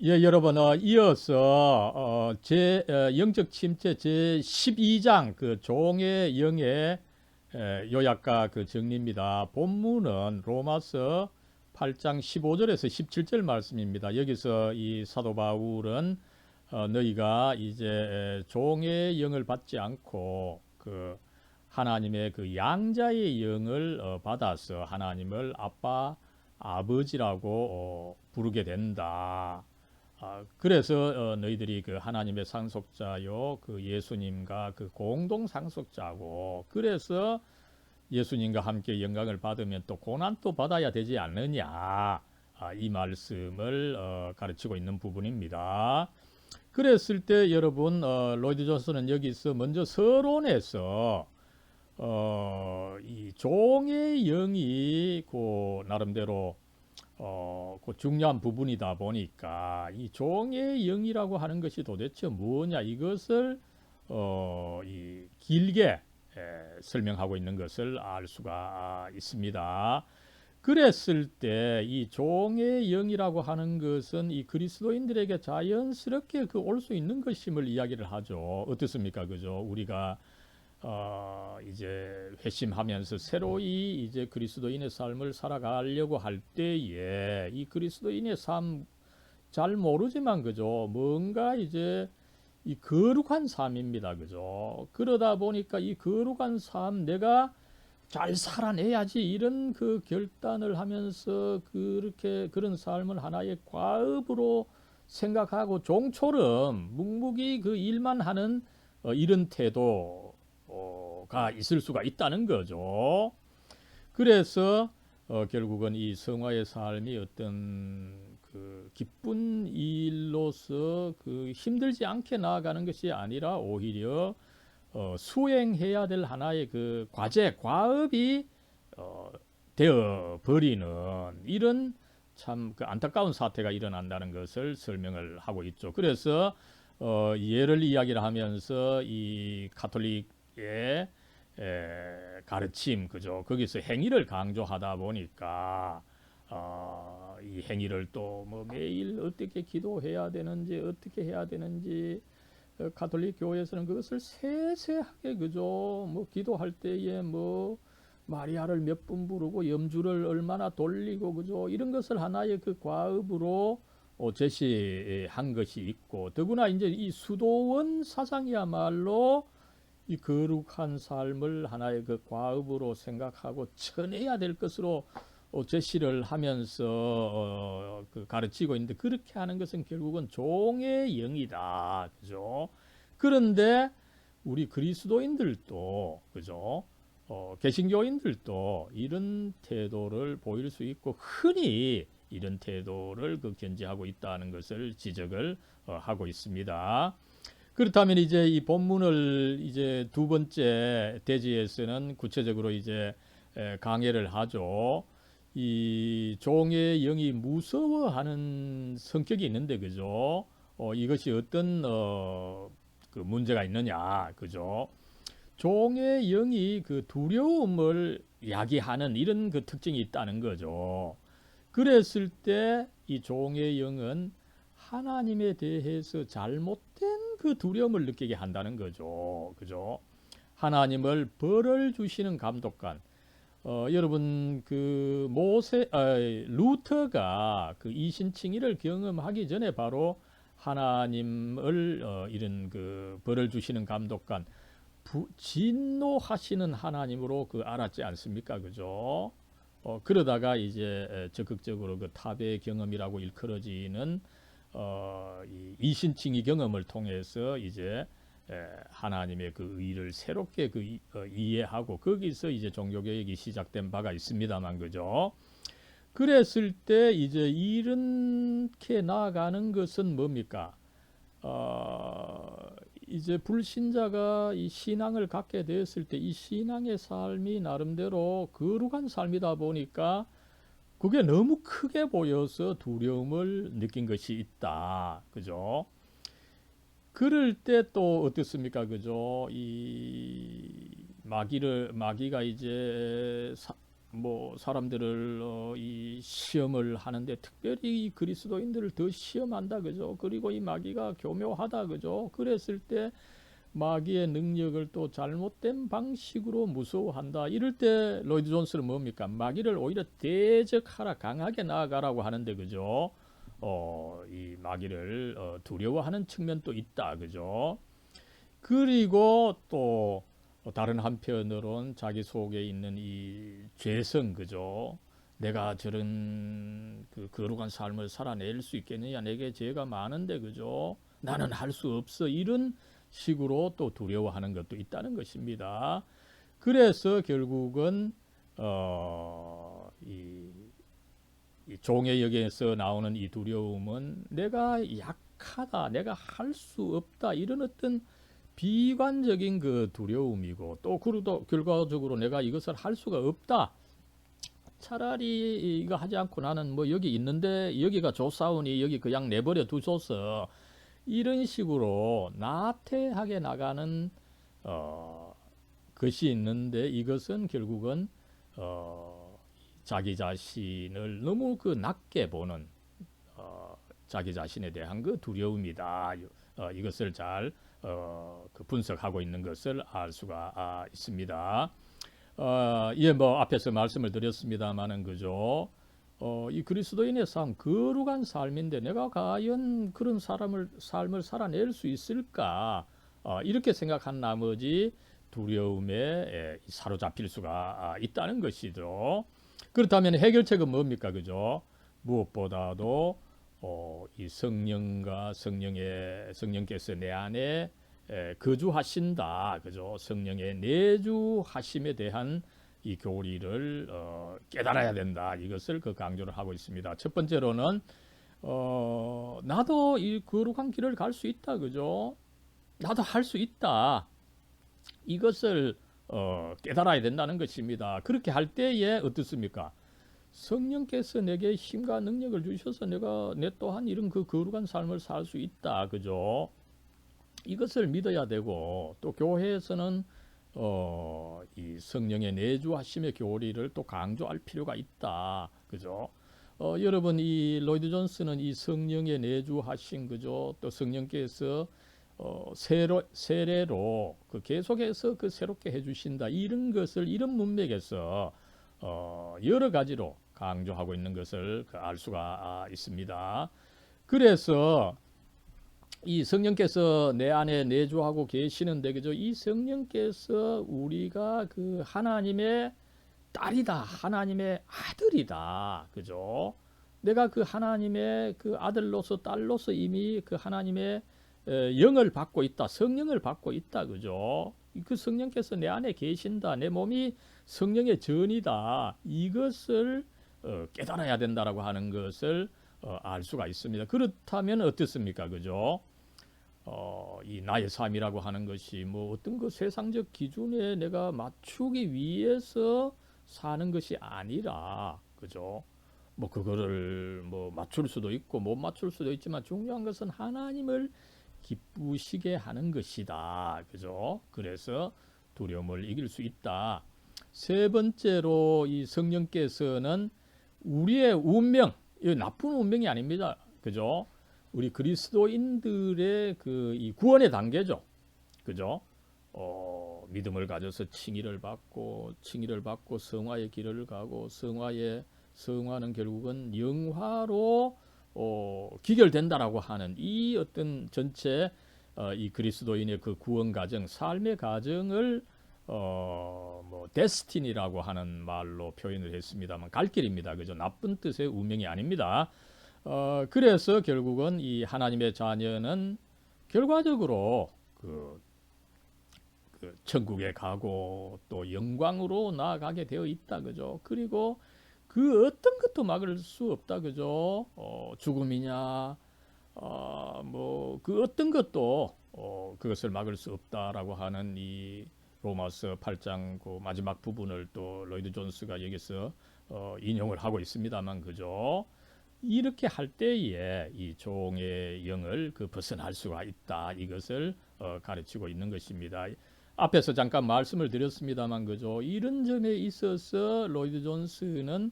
예, 여러분, 이어서 영적 침체 제 12장 그 종의 영의 요약과 그 정리입니다. 본문은 로마서 8장 15절에서 17절 말씀입니다. 여기서 이 사도 바울은 너희가 이제 종의 영을 받지 않고 그 하나님의 그 양자의 영을 받아서 하나님을 아빠, 아버지라고 부르게 된다. 그래서 너희들이 그 하나님의 상속자요, 그 예수님과 그 공동 상속자고, 그래서 예수님과 함께 영광을 받으면 또 고난도 받아야 되지 않느냐, 이 말씀을 가르치고 있는 부분입니다. 그랬을 때 여러분, 로이드 존슨은 여기서 먼저 서론에서 이 종의 영이 그 나름대로 그 중요한 부분이다 보니까 이 종의 영이라고 하는 것이 도대체 뭐냐 이것을 이 길게 설명하고 있는 것을 알 수가 있습니다. 그랬을 때 이 종의 영이라고 하는 것은 이 그리스도인들에게 자연스럽게 그 올 수 있는 것임을 이야기를 하죠. 어떻습니까? 그죠? 우리가 이제 회심하면서 새로이 이제 그리스도인의 삶을 살아가려고 할 때에 이 그리스도인의 삶 잘 모르지만 그죠? 뭔가 이제 이 거룩한 삶입니다. 그죠? 그러다 보니까 이 거룩한 삶 내가 잘 살아내야지 이런 그 결단을 하면서 그렇게 그런 삶을 하나의 과업으로 생각하고 종처럼 묵묵히 그 일만 하는 이런 태도가 있을 수가 있다는 거죠. 그래서 결국은 이 성화의 삶이 어떤 그 기쁜 일로서 그 힘들지 않게 나아가는 것이 아니라 오히려 수행해야 될 하나의 그 과제, 과업이 어, 되어 버리는 이런 참 그 안타까운 사태가 일어난다는 것을 설명을 하고 있죠. 그래서 예를 이야기를 하면서 이 가톨릭의 가르침, 그죠? 거기서 행위를 강조하다 보니까 이 행위를 또 뭐 매일 어떻게 기도해야 되는지, 어떻게 해야 되는지 가톨릭 교회에서는 그것을 세세하게 그죠. 뭐 기도할 때에 뭐 마리아를 몇 분 부르고 염주를 얼마나 돌리고 그죠. 이런 것을 하나의 그 과업으로 제시한 것이 있고 더구나 이제 이 수도원 사상이야말로 이 거룩한 삶을 하나의 그 과업으로 생각하고 쳐내야 될 것으로 제시를 하면서 그 가르치고 있는데 그렇게 하는 것은 결국은 종의 영이다. 그죠? 그런데 우리 그리스도인들도 그죠? 개신교인들도 이런 태도를 보일 수 있고 흔히 이런 태도를 그 견지하고 있다는 것을 지적을 하고 있습니다. 그렇다면 이제 이 본문을 이제 두 번째 대지에서는 구체적으로 이제 강해를 하죠. 이 종의 영이 무서워하는 성격이 있는데 그죠? 이것이 어떤 그 문제가 있느냐 그죠? 종의 영이 그 두려움을 야기하는 이런 그 특징이 있다는 거죠. 그랬을 때 이 종의 영은 하나님에 대해서 잘못된 그 두려움을 느끼게 한다는 거죠. 그죠? 하나님을 벌을 주시는 감독관. 여러분 그 루터가 그 이신칭의를 경험하기 전에 바로 하나님을 이런 그 벌을 주시는 감독관, 진노하시는 하나님으로 그 알았지 않습니까? 그죠? 그러다가 이제 적극적으로 그 탑의 경험이라고 일컬어지는 이 이신칭의 경험을 통해서 이제 하나님의 그 의를 새롭게 그 이해하고 거기서 이제 종교개혁이 시작된 바가 있습니다만 그죠? 그랬을 때 이제 이렇게 나아가는 것은 뭡니까? 어, 이제 불신자가 이 신앙을 갖게 되었을 때 이 신앙의 삶이 나름대로 거룩한 삶이다 보니까 그게 너무 크게 보여서 두려움을 느낀 것이 있다. 그죠? 그럴 때 또 어떻습니까? 그죠? 이 마귀가 이제 뭐 사람들을 이 시험을 하는데 특별히 이 그리스도인들을 더 시험한다 그죠. 그리고 이 마귀가 교묘하다 그죠. 그랬을 때 마귀의 능력을 또 잘못된 방식으로 무서워한다. 이럴 때 로이드 존스는 뭡니까? 마귀를 오히려 대적하라, 강하게 나아가라고 하는데 그죠? 이 마귀를 두려워하는 측면도 있다. 그죠? 그리고 또 다른 한편으론 자기 속에 있는 이 죄성 그죠? 내가 저런 그 거룩한 삶을 살아낼 수 있겠느냐? 내게 죄가 많은데 그죠? 나는 할 수 없어. 이런 식으로 또 두려워하는 것도 있다는 것입니다. 그래서 결국은 이 종의 역에서 나오는 이 두려움은 내가 약하다, 내가 할 수 없다 이런 어떤 비관적인 그 두려움이고 또 그러도 결과적으로 내가 이것을 할 수가 없다. 차라리 이거 하지 않고 나는 뭐 여기 있는데 여기가 좋사오니 여기 그냥 내버려 두소서 이런 식으로 나태하게 나가는 것이 있는데 이것은 결국은 자기 자신을 너무 그 낮게 보는 자기 자신에 대한 그 두려움이다. 이것을 잘 그 분석하고 있는 것을 알 수가 있습니다. 예, 뭐 앞에서 말씀을 드렸습니다만은 그죠. 이 그리스도인의 삶, 거룩한 삶인데 내가 과연 그런 삶을 살아낼 수 있을까? 이렇게 생각한 나머지 두려움에 사로잡힐 수가 있다는 것이죠. 그렇다면 해결책은 뭡니까, 그죠? 무엇보다도 이 성령께서 내 안에 거주하신다, 그죠? 성령의 내주하심에 대한 이 교리를 깨달아야 된다. 이것을 그 강조를 하고 있습니다. 첫 번째로는 나도 이 거룩한 길을 갈 수 있다, 그죠? 나도 할 수 있다. 이것을 깨달아야 된다는 것입니다. 그렇게 할 때에 어떻습니까? 성령께서 내게 힘과 능력을 주셔서 내 또한 이런 그 거룩한 삶을 살 수 있다, 그죠? 이것을 믿어야 되고 또 교회에서는 이 성령의 내주하심의 교리를 또 강조할 필요가 있다, 그죠? 여러분 이 로이드 존스는 이 성령의 내주하심 그죠? 또 성령께서 세례로 그 계속해서 그 새롭게 해주신다 이런 것을 이런 문맥에서 여러 가지로 강조하고 있는 것을 알 수가 있습니다. 그래서 이 성령께서 내 안에 내주하고 계시는데 그죠? 이 성령께서 우리가 그 하나님의 딸이다, 하나님의 아들이다, 그죠? 내가 그 하나님의 그 아들로서 딸로서 이미 그 하나님의 영을 받고 있다, 성령을 받고 있다, 그죠? 그 성령께서 내 안에 계신다, 내 몸이 성령의 전이다, 이것을 깨달아야 된다라고 하는 것을 알 수가 있습니다. 그렇다면 어떻습니까, 그죠? 이 나의 삶이라고 하는 것이 뭐 어떤 그 세상적 기준에 내가 맞추기 위해서 사는 것이 아니라, 그죠? 뭐 그거를 뭐 맞출 수도 있고 못 맞출 수도 있지만 중요한 것은 하나님을 기쁘시게 하는 것이다, 그죠? 그래서 두려움을 이길 수 있다. 세 번째로 이 성령께서는 우리의 운명, 이 나쁜 운명이 아닙니다, 그죠? 우리 그리스도인들의 그 이 구원의 단계죠, 그죠? 믿음을 가져서 칭의를 받고 성화의 길을 가고 성화는 결국은 영화로 기결된다라고 하는 이 어떤 전체 이 그리스도인의 그 구원 과정, 삶의 과정을 뭐 데스티니라고 하는 말로 표현을 했습니다만 갈 길입니다, 그죠? 나쁜 뜻의 운명이 아닙니다. 그래서 결국은 이 하나님의 자녀는 결과적으로 그 천국에 가고 또 영광으로 나아가게 되어 있다, 그죠? 그리고 그 어떤 것도 막을 수 없다, 그죠? 죽음이냐, 뭐 그 어떤 것도 그것을 막을 수 없다라고 하는 이 로마서 8장 그 마지막 부분을 또 로이드 존스가 여기서 인용을 하고 있습니다만, 그죠? 이렇게 할 때에 이 종의 영을 그 벗어날 수가 있다, 이것을 가르치고 있는 것입니다. 앞에서 잠깐 말씀을 드렸습니다만 그죠. 이런 점에 있어서 로이드 존스는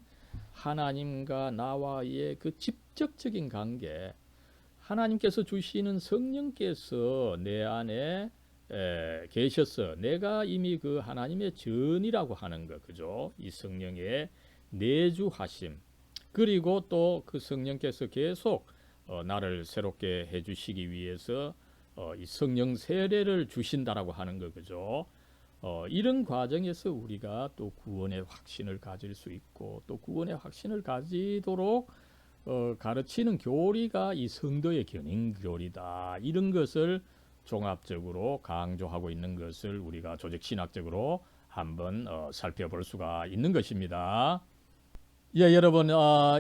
하나님과 나와의 그 직접적인 관계, 하나님께서 주시는 성령께서 내 안에 계셔서 내가 이미 그 하나님의 전이라고 하는 것, 그죠? 이 성령의 내주하심, 그리고 또 그 성령께서 계속 나를 새롭게 해주시기 위해서 이 성령 세례를 주신다라고 하는 거, 그죠? 이런 과정에서 우리가 또 구원의 확신을 가질 수 있고, 또 구원의 확신을 가지도록 가르치는 교리가 이 성도의 견인 교리다. 이런 것을 종합적으로 강조하고 있는 것을 우리가 조직 신학적으로 한번 살펴볼 수가 있는 것입니다. 예, 여러분,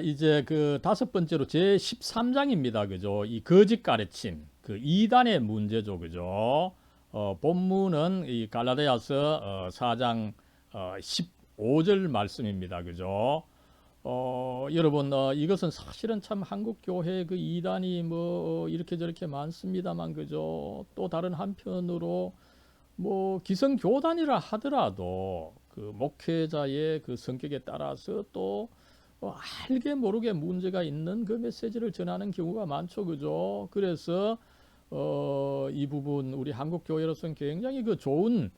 이제 그 다섯 번째로 제 13장입니다. 그죠? 이 거짓 가르침, 그 이단의 문제죠. 그죠? 본문은 이 갈라디아서 4장 15절 말씀입니다. 그죠? 여러분, 이것은 사실은 참 한국 교회 그 이단이 뭐 이렇게 저렇게 많습니다만, 그죠? 또 다른 한편으로 뭐 기성교단이라 하더라도 그 목회자의 그 성격에 따라서 또 알게 모르게 문제가 있는 그 메시지를 전하는 경우가 많죠, 그죠? 그래서 이 부분 우리 한국 교회로서는 굉장히 그 좋은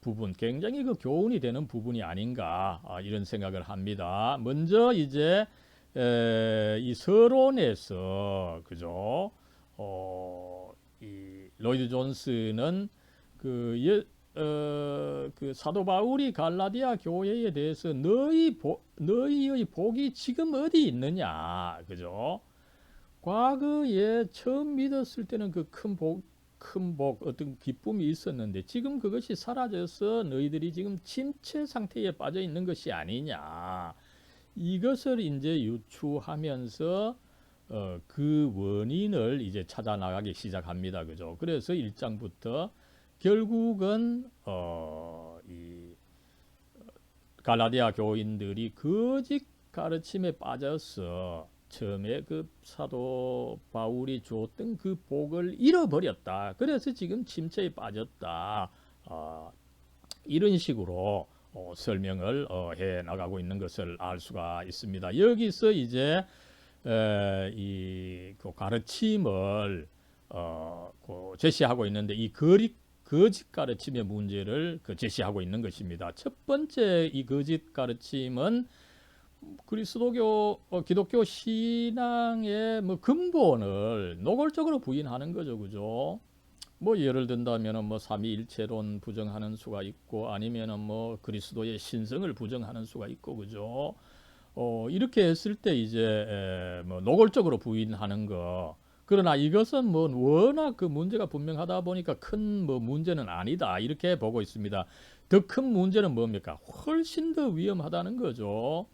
부분, 굉장히 그 교훈이 되는 부분이 아닌가 이런 생각을 합니다. 먼저 이제 이 서론에서 그죠? 이 로이드 존스는 그 사도 바울이 갈라디아 교회에 대해서 너희의 복이 지금 어디 있느냐, 그죠? 과거에 처음 믿었을 때는 그 큰 복, 어떤 기쁨이 있었는데 지금 그것이 사라져서 너희들이 지금 침체 상태에 빠져 있는 것이 아니냐. 이것을 이제 유추하면서 그 원인을 이제 찾아 나가기 시작합니다, 그죠? 그래서 1장부터 결국은 이 갈라디아 교인들이 거짓 가르침에 빠져서 처음에 그 사도 바울이 주었던 그 복을 잃어버렸다. 그래서 지금 침체에 빠졌다. 이런 식으로 설명을 해 나가고 있는 것을 알 수가 있습니다. 여기서 이제 그 가르침을 제시하고 있는데 이 거짓 가르침의 문제를 제시하고 있는 것입니다. 첫 번째 이 거짓 가르침은 그리스도교 기독교 신앙의 뭐 근본을 노골적으로 부인하는 거죠, 그죠? 뭐 예를 든다면은 뭐 삼위일체론 부정하는 수가 있고 아니면은 뭐 그리스도의 신성을 부정하는 수가 있고, 그죠? 이렇게 했을 때 이제 뭐 노골적으로 부인하는 거. 그러나 이것은 뭐 워낙 그 문제가 분명하다 보니까 큰 뭐 문제는 아니다 이렇게 보고 있습니다. 더 큰 문제는 뭡니까? 훨씬 더 위험하다는 거죠.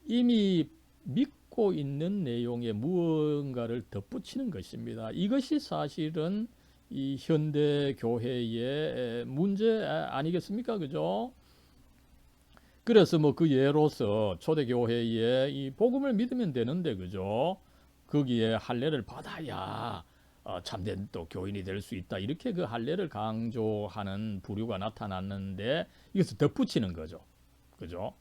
이미 믿고 있는 내용에 무언가를 덧붙이는 것입니다. 이것이 사실은 이 현대 교회의 문제 아니겠습니까? 그죠? 그래서 뭐 그 예로서 초대교회에 이 복음을 믿으면 되는데, 그죠? 거기에 할례를 받아야 참된 또 교인이 될 수 있다. 이렇게 그 할례를 강조하는 부류가 나타났는데 이것을 덧붙이는 거죠. 그죠?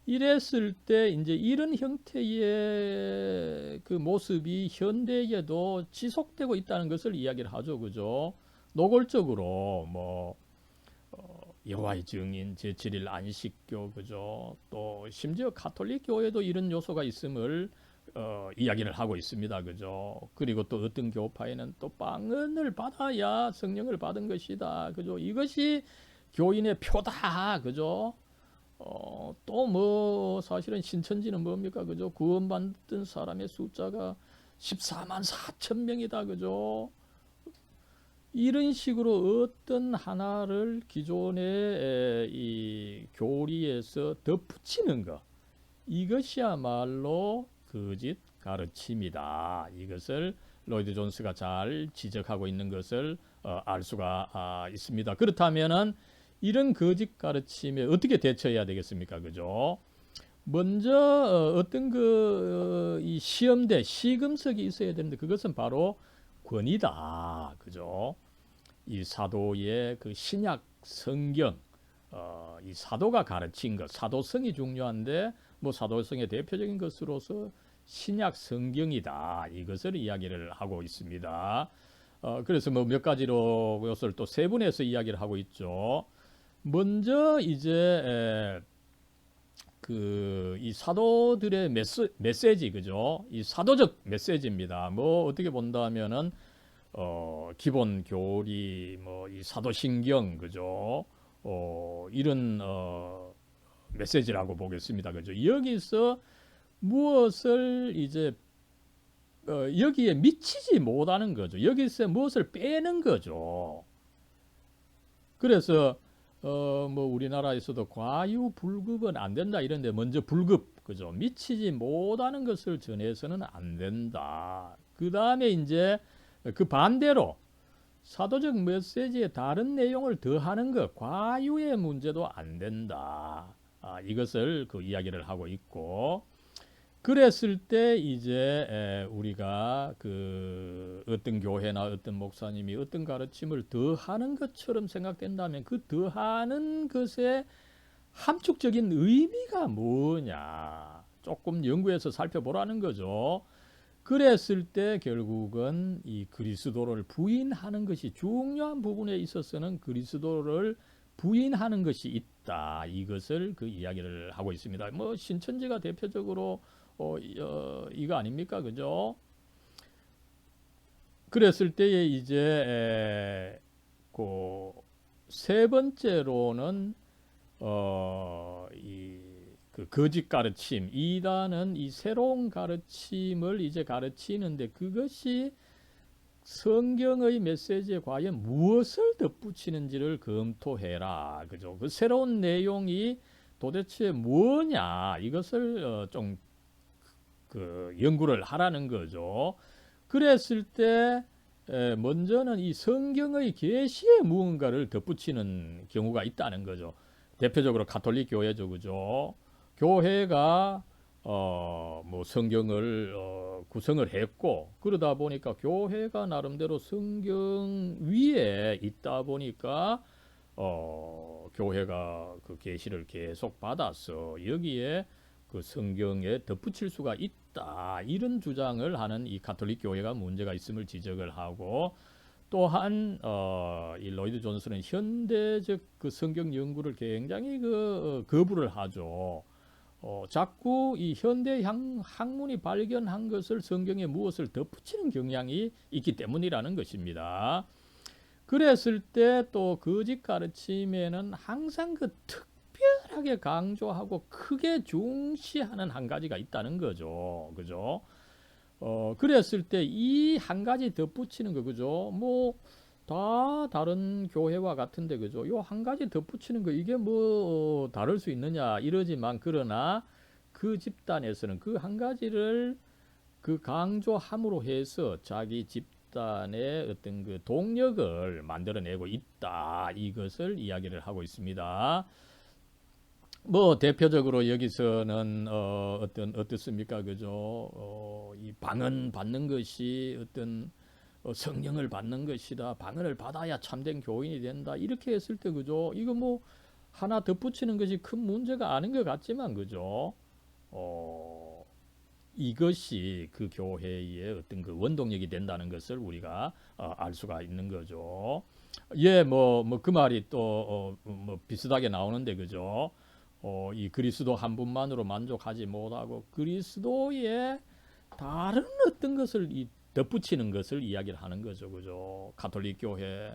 이랬을 때 이제 이런 형태의 그 모습이 현대에도 지속되고 있다는 것을 이야기를 하죠. 그죠? 노골적으로 뭐 여호와의 증인, 제7일 안식교, 그죠? 또 심지어 가톨릭 교회도 이런 요소가 있음을 이야기를 하고 있습니다. 그죠? 그리고 또 어떤 교파에는 또 빵을 받아야 성령을 받은 것이다. 그죠? 이것이 교인의 표다. 그죠? 또 뭐 사실은 신천지는 뭡니까? 그죠? 구원받은 사람의 숫자가 14만 4천 명이다. 그죠? 이런 식으로 어떤 하나를 기존의 이 교리에서 덧붙이는 것, 이것이야말로 거짓 가르침이다. 이것을 로이드 존스가 잘 지적하고 있는 것을 알 수가 있습니다. 그렇다면은 이런 거짓 가르침에 어떻게 대처해야 되겠습니까? 그죠? 먼저 어떤 이 시험대 시금석이 있어야 되는데 그것은 바로 권위다. 그죠? 이 사도의 그 신약 성경, 이 사도가 가르친 것, 사도성이 중요한데 뭐 사도성의 대표적인 것으로서 신약 성경이다. 이것을 이야기를 하고 있습니다. 그래서 뭐 몇 가지로 이것을 또 세분해서 이야기를 하고 있죠. 먼저 이제 그 이 사도들의 메시지, 그죠? 이 사도적 메시지입니다. 뭐 어떻게 본다면은 기본 교리, 뭐 이 사도신경, 그죠? 이런 메시지라고 보겠습니다, 그죠? 여기서 무엇을 이제 여기에 미치지 못하는 거죠. 여기서 무엇을 빼는 거죠. 그래서 뭐 우리나라에서도 과유불급은 안 된다 이런데 먼저 불급, 그죠? 미치지 못하는 것을 전해서는 안 된다. 그 다음에 이제 그 반대로 사도적 메시지에 다른 내용을 더하는 것, 과유의 문제도 안 된다. 이것을 그 이야기를 하고 있고, 그랬을 때 이제 우리가 그 어떤 교회나 어떤 목사님이 어떤 가르침을 더하는 것처럼 생각된다면 그 더하는 것의 함축적인 의미가 뭐냐 조금 연구해서 살펴보라는 거죠. 그랬을 때 결국은 이 그리스도를 부인하는 것이 중요한 부분에 있어서는 그리스도를 부인하는 것이 있다. 이것을 그 이야기를 하고 있습니다. 뭐 신천지가 대표적으로 이거 아닙니까? 그죠? 그랬을 때에 이제 그 세 번째로는 그 거짓 가르침, 이단은 이 새로운 가르침을 이제 가르치는데 그것이 성경의 메시지에 과연 무엇을 덧붙이는지를 검토해라. 그죠? 그 새로운 내용이 도대체 뭐냐? 이것을 좀 그 연구를 하라는 거죠. 그랬을 때 먼저는 이 성경의 계시에 무언가를 덧붙이는 경우가 있다는 거죠. 대표적으로 가톨릭 교회죠, 그죠? 교회가 뭐 성경을 구성을 했고 그러다 보니까 교회가 나름대로 성경 위에 있다 보니까 교회가 그 계시를 계속 받아서 여기에 그 성경에 덧붙일 수가 있다. 이런 주장을 하는 이 가톨릭 교회가 문제가 있음을 지적을 하고 또한 이 로이드 존슨은 현대적 그 성경 연구를 굉장히 거부를 하죠. 자꾸 이 현대 학문이 발견한 것을 성경에 무엇을 덧붙이는 경향이 있기 때문이라는 것입니다. 그랬을 때 또 거짓 가르침에는 항상 그 특별하게 강조하고 크게 중시하는 한 가지가 있다는 거죠. 그죠? 그랬을 때 이 한 가지 덧붙이는 거, 그죠? 뭐, 다 다른 교회와 같은데, 그죠? 요 한 가지 덧붙이는 거, 이게 뭐, 다를 수 있느냐, 이러지만, 그러나 그 집단에서는 그 한 가지를 그 강조함으로 해서 자기 집단의 어떤 그 동력을 만들어내고 있다. 이것을 이야기를 하고 있습니다. 뭐 대표적으로 여기서는 어떻습니까, 그죠? 이 방언 받는 것이 어떤 성령을 받는 것이다. 방언을 받아야 참된 교인이 된다. 이렇게 했을 때, 그죠? 이거 뭐 하나 덧붙이는 것이 큰 문제가 아닌 것 같지만, 그죠? 이것이 그 교회의 어떤 그 원동력이 된다는 것을 우리가 알 수가 있는 거죠. 예, 뭐 그 말이 또 뭐 비슷하게 나오는데, 그죠? 이 그리스도 한 분만으로 만족하지 못하고 그리스도의 다른 어떤 것을 덧붙이는 것을 이야기를 하는 거죠, 그죠? 가톨릭 교회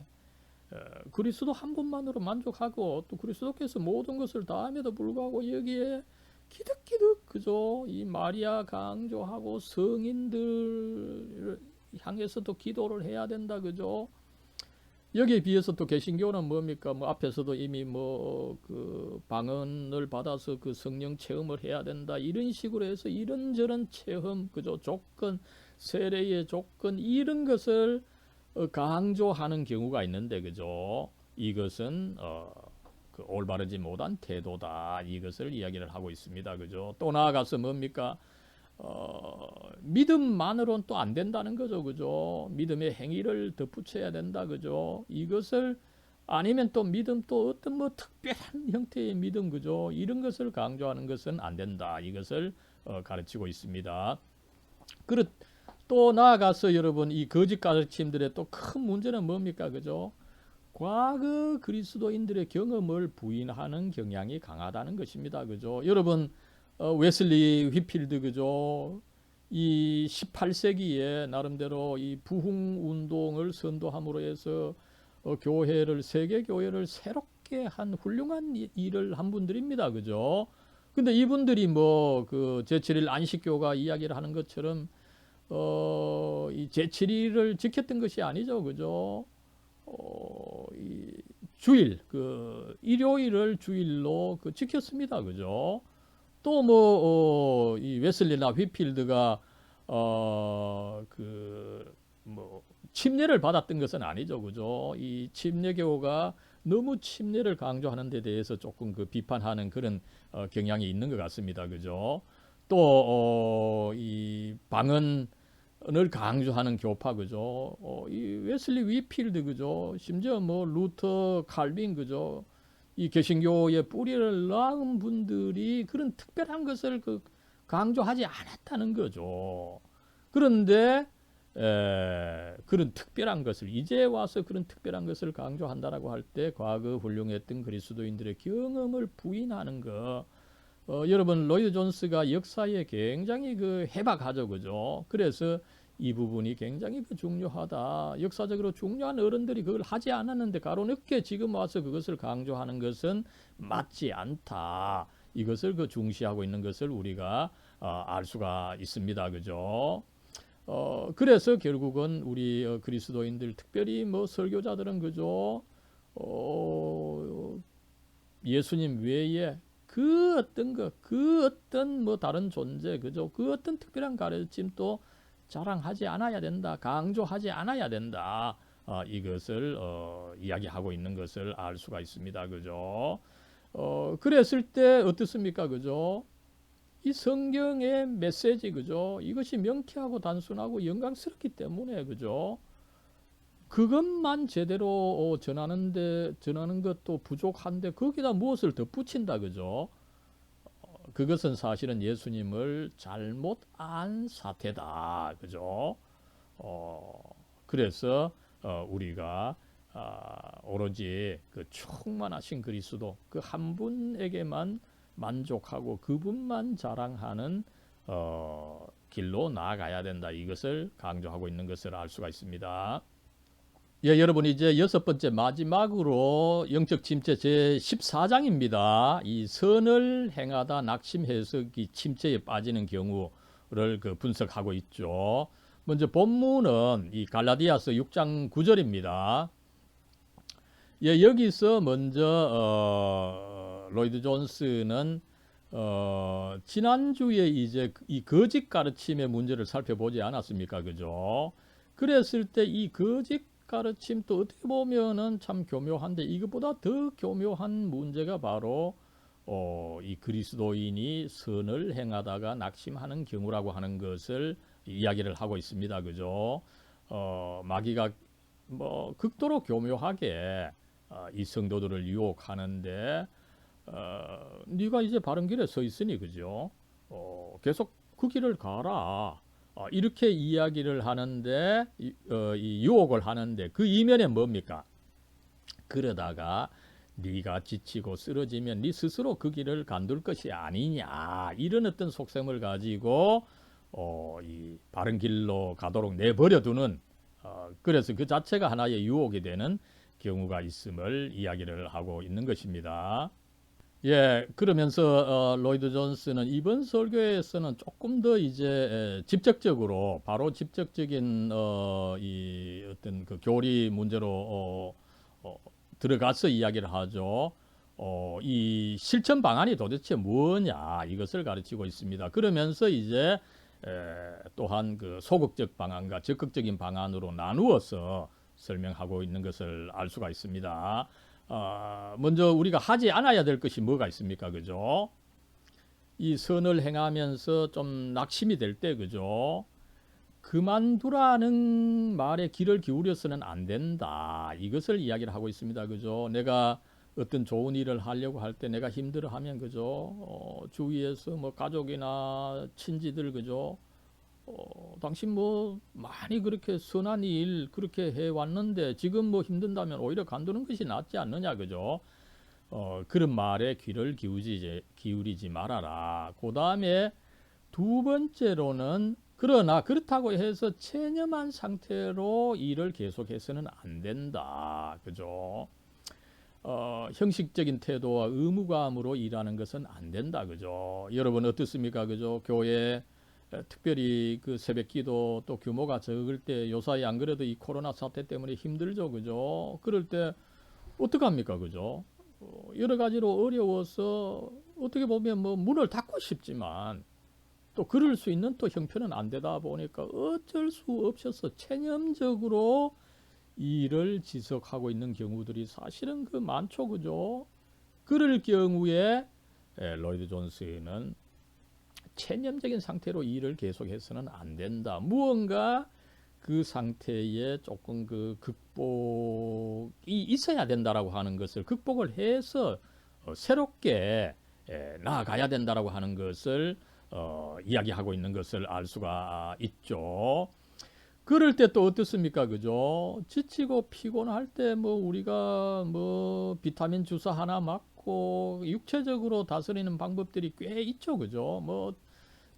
그리스도 한 분만으로 만족하고 또 그리스도께서 모든 것을 다 함에도 불구하고 여기에 기득기득, 그죠? 이 마리아 강조하고 성인들 향해서도 기도를 해야 된다, 그죠? 여기에 비해서 또 개신교는 뭡니까? 뭐 앞에서도 이미 뭐 그 방언을 받아서 그 성령 체험을 해야 된다. 이런 식으로 해서 이런저런 체험, 그죠? 조건, 세례의 조건 이런 것을 강조하는 경우가 있는데, 그죠? 이것은 그 올바르지 못한 태도다. 이것을 이야기를 하고 있습니다. 그죠? 또 나아가서 뭡니까? 믿음만으로는 또 안 된다는 거죠, 그죠? 믿음의 행위를 덧붙여야 된다, 그죠? 이것을 아니면 또 믿음 또 어떤 뭐 특별한 형태의 믿음, 그죠? 이런 것을 강조하는 것은 안 된다. 이것을 가르치고 있습니다. 그렇 또 나아가서 여러분 이 거짓 가르침들의 또 큰 문제는 뭡니까, 그죠? 과거 그리스도인들의 경험을 부인하는 경향이 강하다는 것입니다. 그죠? 여러분 웨슬리 휘필드 그죠? 이 18세기에 나름대로 이 부흥 운동을 선도함으로 해서 교회를 세계 교회를 새롭게 한 훌륭한 일을 한 분들입니다. 그죠? 근데 이분들이 뭐 그 제7일 안식교가 이야기를 하는 것처럼 이 제7일을 지켰던 것이 아니죠. 그죠? 이 주일 그 일요일을 주일로 그 지켰습니다. 그죠? 또 뭐 이 웨슬리나 휘필드가 그 뭐 침례를 받았던 것은 아니죠. 그죠? 이 침례교가 너무 침례를 강조하는 데 대해서 조금 그 비판하는 그런 경향이 있는 것 같습니다. 그죠? 또 이 방언 을 강조하는 교파 그죠? 이 웨슬리 위필드 그죠? 심지어 뭐 루터, 칼빈 그죠? 이 개신교의 뿌리를 낳은 분들이 그런 특별한 것을 그 강조하지 않았다는 거죠. 그런데 그런 특별한 것을 이제 와서 그런 특별한 것을 강조한다라고 할 때 과거 훌륭했던 그리스도인들의 경험을 부인하는 거. 여러분 로이드 존스가 역사에 굉장히 그 해박하죠, 그죠? 그래서 이 부분이 굉장히 그 중요하다. 역사적으로 중요한 어른들이 그걸 하지 않았는데 가로늦게 지금 와서 그것을 강조하는 것은 맞지 않다. 이것을 그 중시하고 있는 것을 우리가 알 수가 있습니다, 그죠? 그래서 결국은 우리 그리스도인들 특별히 뭐 설교자들은 그죠? 예수님 외에 그 어떤 것, 그 어떤 뭐 다른 존재, 그죠? 그 어떤 특별한 가르침도 자랑하지 않아야 된다, 강조하지 않아야 된다. 이것을 이야기하고 있는 것을 알 수가 있습니다, 그죠? 그랬을 때 어떻습니까, 그죠? 이 성경의 메시지, 그죠? 이것이 명쾌하고 단순하고 영광스럽기 때문에, 그죠? 그것만 제대로 전하는 것도 부족한데 거기다 무엇을 덧붙인다, 그죠? 그것은 사실은 예수님을 잘못 안 사태다, 그죠? 그래서 우리가 오로지 그 충만하신 그리스도 그 한 분에게만 만족하고 그분만 자랑하는 길로 나아가야 된다. 이것을 강조하고 있는 것을 알 수가 있습니다. 예, 여러분 이제 여섯 번째 마지막으로 영적 침체 제 14장입니다. 이 선을 행하다 낙심해서 이 침체에 빠지는 경우를 그 분석하고 있죠. 먼저 본문은 이 갈라디아서 6장 9절입니다. 예, 여기서 먼저 로이드 존스는 지난주에 이제 이 거짓 가르침의 문제를 살펴보지 않았습니까? 그죠? 그랬을 때 이 거짓 가르침 또 어떻게 보면은 참 교묘한데 이것보다 더 교묘한 문제가 바로 이 그리스도인이 선을 행하다가 낙심하는 경우라고 하는 것을 이야기를 하고 있습니다. 그죠? 마귀가 뭐 극도로 교묘하게 이 성도들을 유혹하는데 네가 이제 바른 길에 서 있으니 그죠? 계속 그 길을 가라. 이렇게 이야기를 하는데 이 유혹을 하는데 그 이면에 뭡니까? 그러다가 네가 지치고 쓰러지면 네 스스로 그 길을 간둘 것이 아니냐 이런 어떤 속셈을 가지고 이 바른 길로 가도록 내버려 두는 그래서 그 자체가 하나의 유혹이 되는 경우가 있음을 이야기를 하고 있는 것입니다. 예, 그러면서 로이드 존스는 이번 설교에서는 조금 더 이제 직접적으로 바로 직접적인 이 어떤 그 교리 문제로 들어가서 이야기를 하죠. 이 실천 방안이 도대체 뭐냐 이것을 가르치고 있습니다. 그러면서 이제 또한 그 소극적 방안과 적극적인 방안으로 나누어서 설명하고 있는 것을 알 수가 있습니다. 먼저 우리가 하지 않아야 될 것이 뭐가 있습니까? 그죠? 이 선을 행하면서 좀 낙심이 될 때, 그죠? 그만두라는 말에 귀를 기울여서는 안 된다. 이것을 이야기를 하고 있습니다. 그죠? 내가 어떤 좋은 일을 하려고 할 때 내가 힘들어하면, 그죠? 주위에서 뭐 가족이나 친지들, 그죠? 당신 뭐 많이 그렇게 선한 일 그렇게 해왔는데 지금 뭐 힘든다면 오히려 간두는 것이 낫지 않느냐, 그죠? 그런 말에 귀를 기울이지 말아라. 그 다음에 두 번째로는 그러나 그렇다고 해서 체념한 상태로 일을 계속해서는 안 된다. 그죠? 형식적인 태도와 의무감으로 일하는 것은 안 된다. 그죠? 여러분 어떻습니까? 그죠? 교회 특별히 그 새벽 기도 또 규모가 적을 때 요사이 안 그래도 이 코로나 사태 때문에 힘들죠. 그죠? 그럴 때 어떡합니까? 그죠? 여러 가지로 어려워서 어떻게 보면 뭐 문을 닫고 싶지만 또 그럴 수 있는 또 형편은 안 되다 보니까 어쩔 수 없어서 체념적으로 일을 지속하고 있는 경우들이 사실은 그 많죠. 그죠? 그럴 경우에 로이드 존스는 체념적인 상태로 일을 계속해서는 안 된다. 무언가 그 상태에 조금 그 극복이 있어야 된다라고 하는 것을 극복을 해서 새롭게 나아가야 된다라고 하는 것을 이야기하고 있는 것을 알 수가 있죠. 그럴 때 또 어떻습니까? 그죠? 지치고 피곤할 때 뭐 우리가 뭐 비타민 주사 하나 맞고 육체적으로 다스리는 방법들이 꽤 있죠. 그죠? 뭐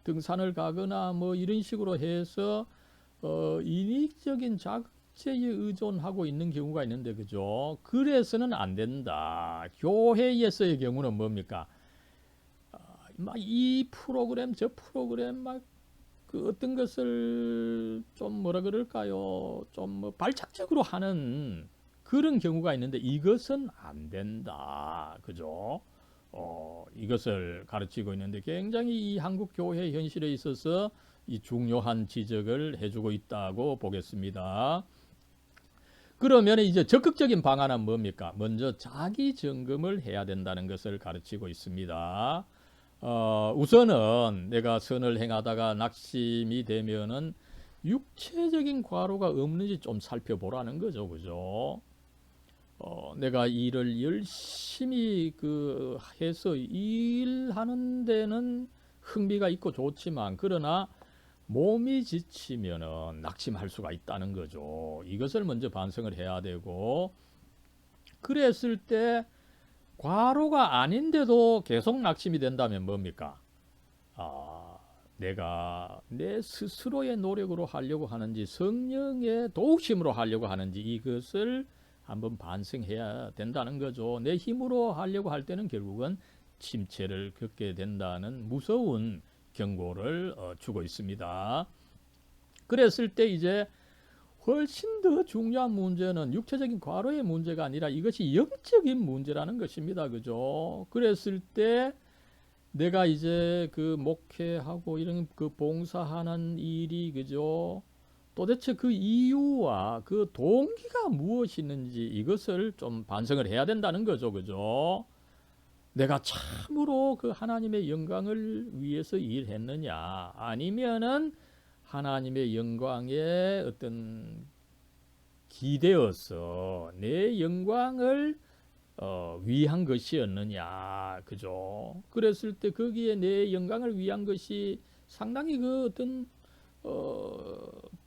등산을 가거나 뭐 이런 식으로 해서 인위적인 자극제에 의존하고 있는 경우가 있는데, 그죠? 그래서는 안 된다. 교회에서의 경우는 뭡니까? 막 이 프로그램 저 프로그램 막 그 어떤 것을 좀 뭐라 그럴까요? 좀 뭐 발착적으로 하는 그런 경우가 있는데 이것은 안 된다. 그죠? 이것을 가르치고 있는데 굉장히 이 한국 교회 현실에 있어서 이 중요한 지적을 해주고 있다고 보겠습니다. 그러면 이제 적극적인 방안은 뭡니까? 먼저 자기 점검을 해야 된다는 것을 가르치고 있습니다. 우선은 내가 선을 행하다가 낙심이 되면은 육체적인 과로가 없는지 좀 살펴보라는 거죠, 그죠? 내가 일을 열심히 그 해서 일하는 데는 흥미가 있고 좋지만 그러나 몸이 지치면은 낙심할 수가 있다는 거죠. 이것을 먼저 반성을 해야 되고 그랬을 때 과로가 아닌데도 계속 낙심이 된다면 뭡니까? 내가 내 스스로의 노력으로 하려고 하는지 성령의 도우심으로 하려고 하는지 이것을 한번 반성해야 된다는 거죠. 내 힘으로 하려고 할 때는 결국은 침체를 겪게 된다는 무서운 경고를 주고 있습니다. 그랬을 때 이제 훨씬 더 중요한 문제는 육체적인 과로의 문제가 아니라 이것이 영적인 문제라는 것입니다. 그죠? 그랬을 때 내가 이제 그 목회하고 이런 그 봉사하는 일이 그죠? 도대체 그 이유와 그 동기가 무엇이는지 이것을 좀 반성을 해야 된다는 거죠. 그죠? 내가 참으로 그 하나님의 영광을 위해서 일했느냐 아니면은 하나님의 영광에 어떤 기대어서 내 영광을 위한 것이었느냐, 그죠? 그랬을 때 거기에 내 영광을 위한 것이 상당히 그 어떤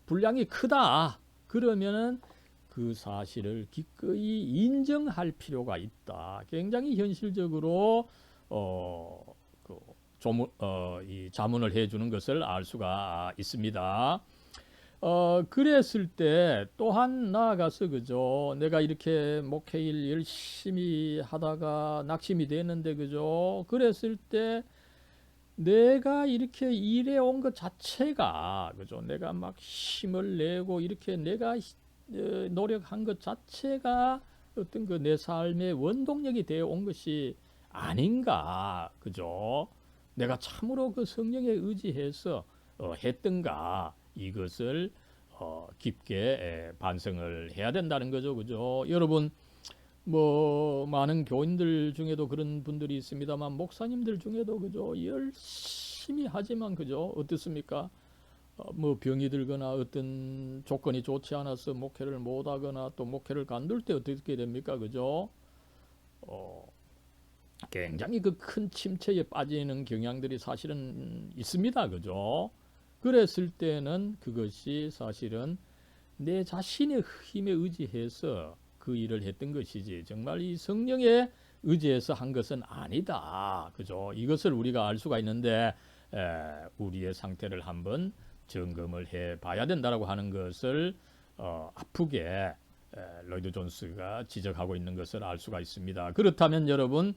분량이 크다. 그러면은 그 사실을 기꺼이 인정할 필요가 있다. 굉장히 현실적으로 그 이 자문을 해주는 것을 알 수가 있습니다. 그랬을 때 또한 나아가서 그죠? 내가 이렇게 목회일 열심히 하다가 낙심이 됐는데 그죠? 그랬을 때 내가 이렇게 일해 온 것 자체가 그죠? 내가 막 힘을 내고 이렇게 내가 노력한 것 자체가 어떤 그 내 삶의 원동력이 되어 온 것이 아닌가, 그죠? 내가 참으로 그 성령에 의지해서 했던가 이것을 깊게 반성을 해야 된다는 거죠, 그죠? 여러분 뭐 많은 교인들 중에도 그런 분들이 있습니다만 목사님들 중에도 그죠 열심히 하지만 그죠 어떻습니까? 뭐 병이 들거나 어떤 조건이 좋지 않아서 목회를 못하거나 또 목회를 간둘 때 어떻게 됩니까? 그죠? 어, 굉장히 그 큰 침체에 빠지는 경향들이 사실은 있습니다. 그죠? 그랬을 때는 그것이 사실은 내 자신의 힘에 의지해서 그 일을 했던 것이지 정말 이 성령에 의지해서 한 것은 아니다. 그죠? 이것을 우리가 알 수가 있는데 우리의 상태를 한번 점검을 해 봐야 된다라고 하는 것을 아프게 로이드 존스가 지적하고 있는 것을 알 수가 있습니다. 그렇다면 여러분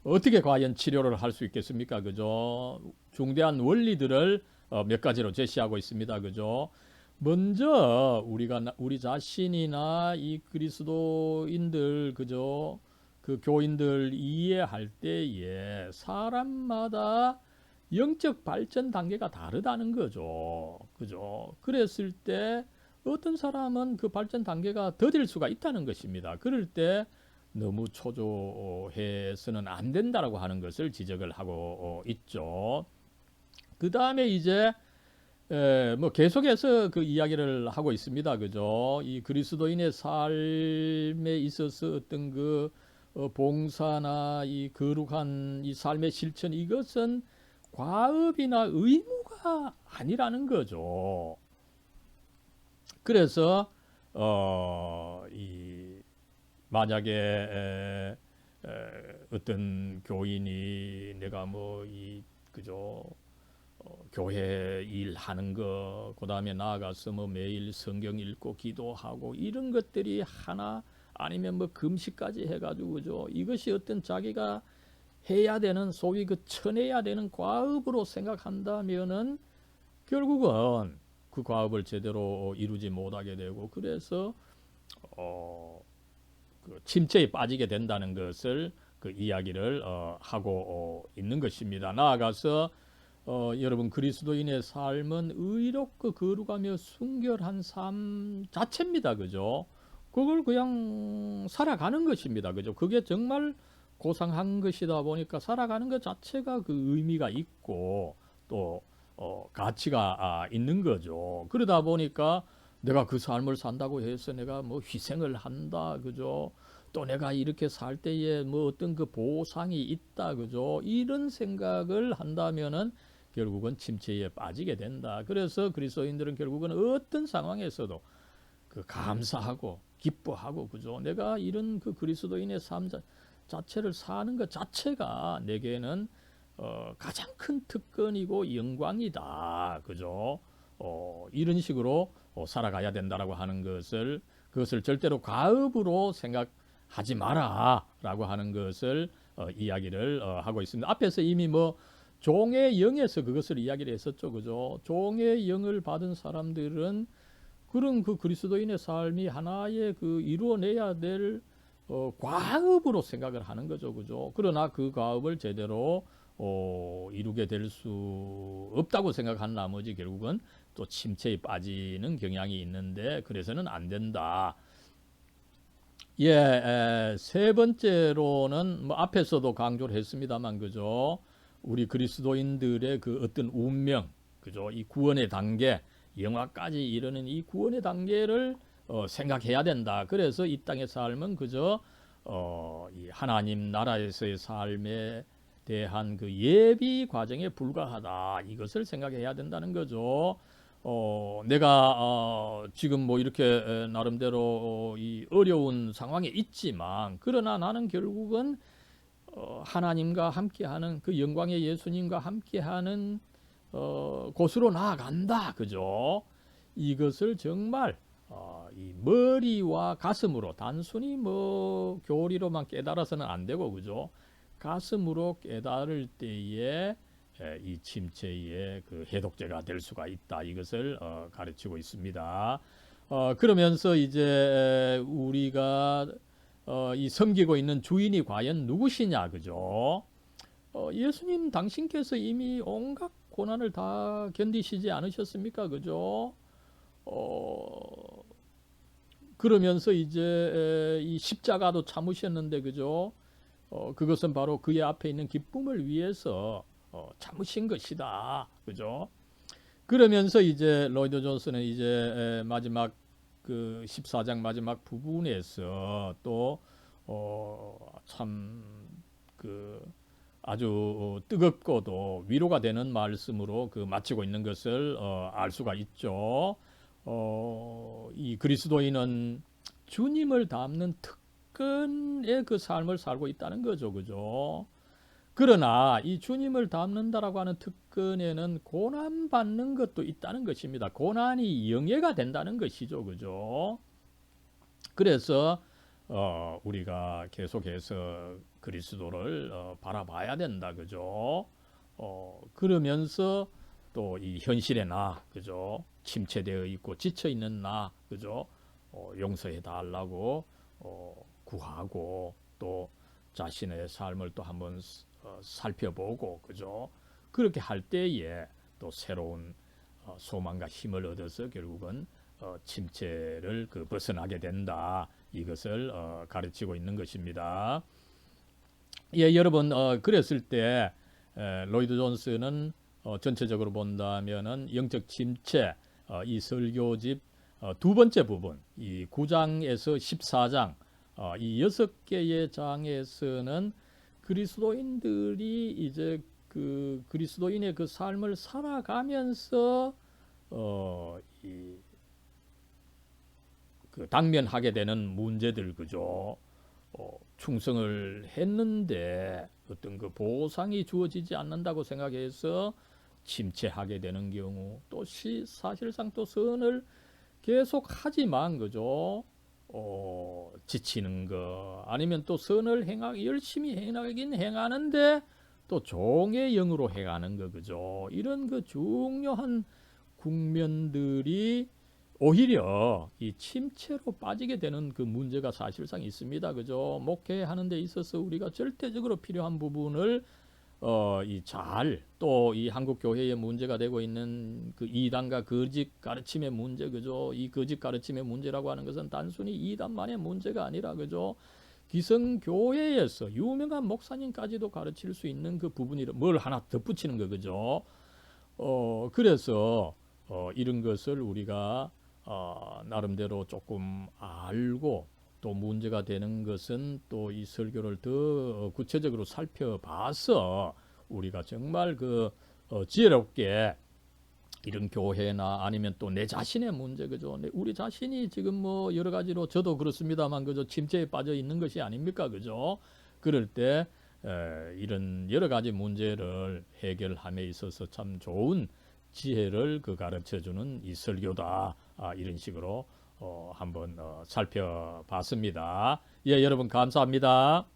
어떻게 과연 치료를 할 수 있겠습니까? 그죠? 중대한 원리들을 몇 가지로 제시하고 있습니다. 그죠? 먼저 우리 자신이나 이 그리스도인들 그죠? 그 교인들 이해할 때에 사람마다 영적 발전 단계가 다르다는 거죠. 그죠? 그랬을 때 어떤 사람은 그 발전 단계가 더딜 수가 있다는 것입니다. 그럴 때 너무 초조해서는 안 된다라고 하는 것을 지적을 하고 있죠. 그 다음에 이제 뭐 계속해서 그 이야기를 하고 있습니다. 그죠? 이 그리스도인의 삶에 있어서 어떤 그 봉사나 이 거룩한 이 삶의 실천 이것은 과업이나 의무가 아니라는 거죠. 그래서 이 만약에 어떤 교인이 내가 뭐 이 그죠 교회 일하는 거, 그 다음에 나아가서 뭐 매일 성경 읽고 기도하고 이런 것들이 하나 아니면 뭐 금식까지 해가지고 그죠 이것이 어떤 자기가 해야 되는 소위 그 쳐내야 되는 과업으로 생각한다면은 결국은 그 과업을 제대로 이루지 못하게 되고 그래서 그 침체에 빠지게 된다는 것을 그 이야기를 하고 있는 것입니다. 나아가서 여러분 그리스도인의 삶은 의롭고 거룩하며 순결한 삶 자체입니다. 그죠? 그걸 그냥 살아가는 것입니다. 그죠? 그게 정말 고상한 것이다 보니까 살아가는 것 자체가 그 의미가 있고 또 가치가 있는 거죠. 그러다 보니까 내가 그 삶을 산다고 해서 내가 뭐 희생을 한다. 그죠? 또 내가 이렇게 살 때에 뭐 어떤 그 보상이 있다. 그죠? 이런 생각을 한다면은 결국은 침체에 빠지게 된다. 그래서 그리스도인들은 결국은 어떤 상황에서도 그 감사하고 기뻐하고 그죠. 내가 이런 그 그리스도인의 삶 자체를 사는 것 자체가 내게는 가장 큰 특권이고 영광이다. 그죠. 이런 식으로 살아가야 된다라고 하는 그것을 절대로 과업으로 생각하지 마라라고 하는 것을 이야기를 하고 있습니다. 앞에서 이미 뭐 종의 영에서 그것을 이야기를 했었죠. 그죠? 종의 영을 받은 사람들은 그런 그 그리스도인의 삶이 하나의 그 이루어내야 될 과업으로 생각을 하는 거죠. 그죠? 그러나 그 과업을 제대로 이루게 될 수 없다고 생각한 나머지 결국은 또 침체에 빠지는 경향이 있는데 그래서는 안 된다. 예, 세 번째로는 뭐 앞에서도 강조를 했습니다만 그죠? 우리 그리스도인들의 그 어떤 운명, 그죠? 이 구원의 단계, 영화까지 이르는 이 구원의 단계를 생각해야 된다. 그래서 이 땅의 삶은 그저 이 하나님 나라에서의 삶에 대한 그 예비 과정에 불과하다. 이것을 생각해야 된다는 거죠. 내가 지금 뭐 이렇게 나름대로 이 어려운 상황에 있지만 그러나 나는 결국은 하나님과 함께하는 그 영광의 예수님과 함께하는 곳으로 나아간다. 그죠? 이것을 정말 이 머리와 가슴으로 단순히 뭐 교리로만 깨달아서는 안 되고 그죠? 가슴으로 깨달을 때에 이 침체의 그 해독제가 될 수가 있다. 이것을 가르치고 있습니다. 그러면서 이제 우리가 이 섬기고 있는 주인이 과연 누구시냐, 그죠? 예수님 당신께서 이미 온갖 고난을 다 견디시지 않으셨습니까, 그죠? 그러면서 이제 이 십자가도 참으셨는데 그죠? 그것은 바로 그의 앞에 있는 기쁨을 위해서 참으신 것이다. 그죠? 그러면서 이제 로이드 존슨은 이제 마지막 그 14장 마지막 부분에서 또 참 그 아주 뜨겁고도 위로가 되는 말씀으로 그 마치고 있는 것을 알 수가 있죠. 이 그리스도인은 주님을 닮는 특권의 그 삶을 살고 있다는 거죠. 그죠? 그러나 이 주님을 닮는다라고 하는 특권에는 고난 받는 것도 있다는 것입니다. 고난이 영예가 된다는 것이죠. 그죠? 그래서 우리가 계속해서 그리스도를 바라봐야 된다. 그죠? 그러면서 또 이 현실의 나, 그죠? 침체되어 있고 지쳐 있는 나, 그죠? 용서해 달라고 구하고 또 자신의 삶을 또 한번 살펴보고, 그죠? 그렇게 할 때에 또 새로운 소망과 힘을 얻어서 결국은 침체를 벗어나게 된다. 이것을 가르치고 있는 것입니다. 예, 여러분, 그랬을 때 로이드 존스는 전체적으로 본다면은 영적 침체, 이 설교집 두 번째 부분, 이 9장에서 14장, 이 6개의 장에서는 그리스도인들이 이제 그 그리스도인의 그 삶을 살아가면서 그 당면하게 되는 문제들, 그죠? 충성을 했는데 어떤 그 보상이 주어지지 않는다고 생각해서 침체하게 되는 경우, 또 사실상 또 선을 계속 하지만, 그죠? 지치는 거, 아니면 또 선을 열심히 행하긴 행하는데 또 종의 영으로 행하는 거, 그죠? 이런 그 중요한 국면들이 오히려 이 침체로 빠지게 되는 그 문제가 사실상 있습니다. 그죠? 목회하는 데 있어서 우리가 절대적으로 필요한 부분을 또 이 한국 교회의 문제가 되고 있는 그 이단과 거짓 가르침의 문제, 그죠? 이 거짓 가르침의 문제라고 하는 것은 단순히 이단만의 문제가 아니라, 그죠? 기성교회에서 유명한 목사님까지도 가르칠 수 있는 그 부분이 뭘 하나 덧붙이는 거, 그죠? 그래서 이런 것을 우리가 나름대로 조금 알고, 또 문제가 되는 것은 또 이 설교를 더 구체적으로 살펴봐서 우리가 정말 지혜롭게 이런 교회나 아니면 또 내 자신의 문제, 그죠? 우리 자신이 지금 뭐 여러 가지로 저도 그렇습니다만, 그죠? 침체에 빠져 있는 것이 아닙니까? 그죠? 그럴 때 이런 여러 가지 문제를 해결함에 있어서 참 좋은 지혜를 가르쳐주는 이 설교다. 이런 식으로 한번 살펴봤습니다. 예, 여러분 감사합니다.